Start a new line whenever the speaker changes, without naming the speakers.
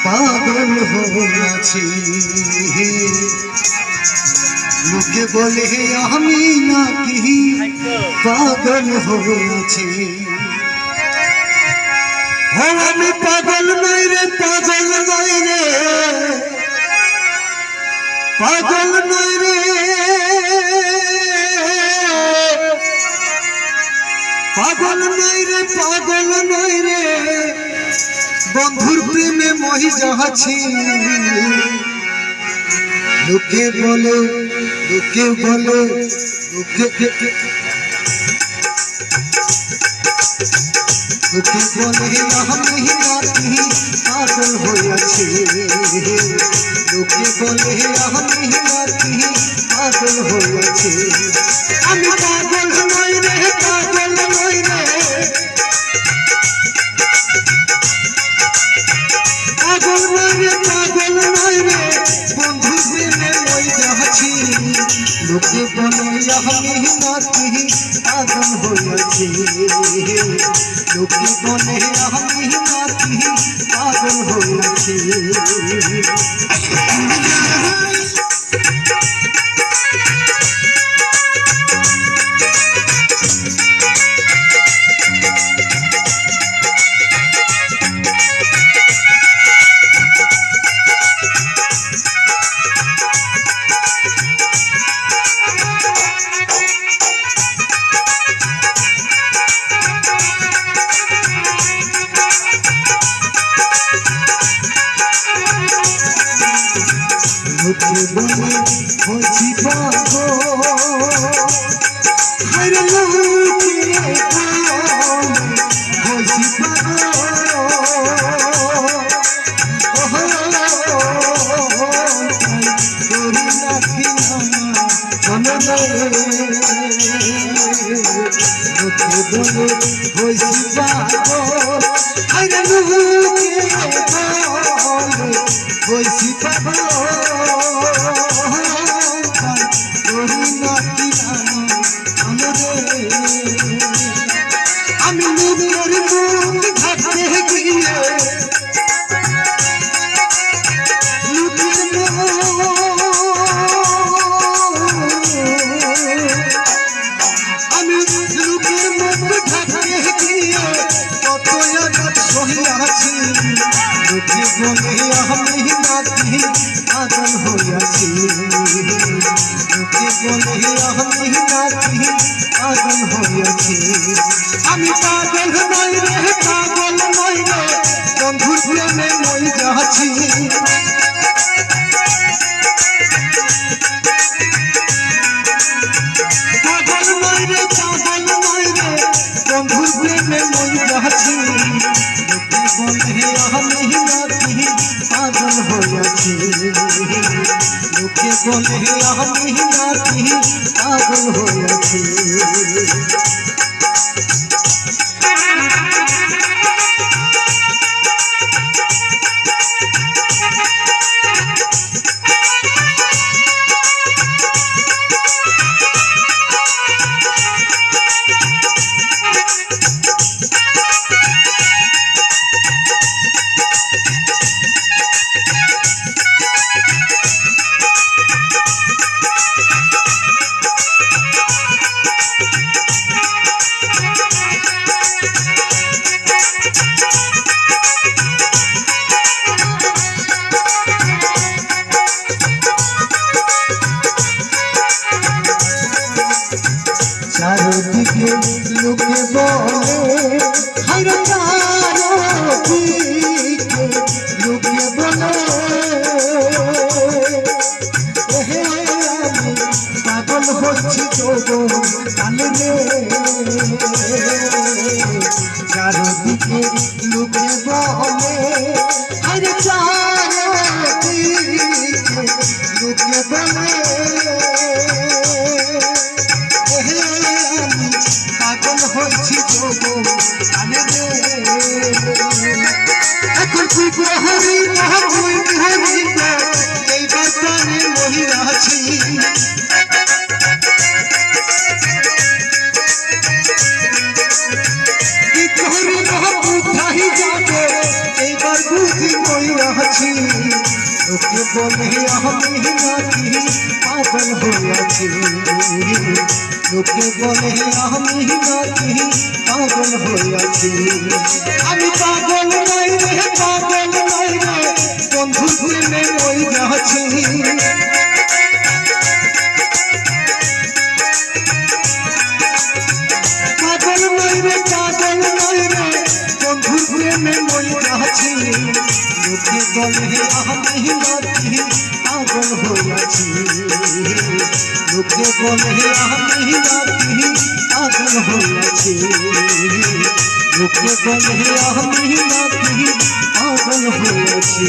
পাগল হয়েছি লোকে বলে আমি নাকি পাগল হয়েছি আমি পাগল নই রে পাগল নই রে পাগল নই রে পাগল নই রে পাগল নই রে বন্ধুর প্রেমে মহি যাচ্ছি লোকে বলে লোকে বলে লোকে লোকে বলে আমি নাকি পাগল হয়েছি লোকে বলে আমি নাকি পাগল হয়েছি আমি পাগল নই রে পাগল নই রে পাগল নই রে পাগল নই রে বন্ধু প্রেমে মই যাচ্ছি লোকে বলে আমি নাকি পাগল হয়েছি লোকে বলে আমি নাকি পাগল হয়েছি লোকে বলে হয়েছি পাগল হরে লোকে হয়েছি পাগল নাকি লোকে বলে হয়েছি পাগল হরে লোকে হয়েছি পাগল আমি নিজের মুখ ঢাকতে গিয়ে আমি লোকের মুখ ঢাকতে গিয়ে কত আঘাত সহিয়াছি লোকে বলে আমি নাকি পাগল হইয়াছি লোকে বলে আমি নাকি পাগল হইয়াছি আমি পাগল নই রে পাগল নই রে বন্ধুর প্রেমে মই যাচ্ছি পাগল নই রে পাগল নই রে বন্ধুর প্রেমে মই যাচ্ছি লোকে বলে আমি নাকি পাগল হইয়াছি লোকে বলে আমি নাকি পাগল হইয়াছি বুঝি কই আছি লোকে বলে আমি নাকি পাগল হইয়াছি লোকে বলে আমি নাকি পাগল হইয়াছি আমি পাগল নাই রে বন্ধু প্রেমে ওই যাচ্ছি পাগল নাই রে বন্ধু প্রেমে ওই যাচ্ছি লোকে বলে আমি নাকি পাগল হইয়াছি লোকে বলে আমি নাকি পাগল হইয়াছি লোকে বলে আমি নাকি পাগল হইয়াছি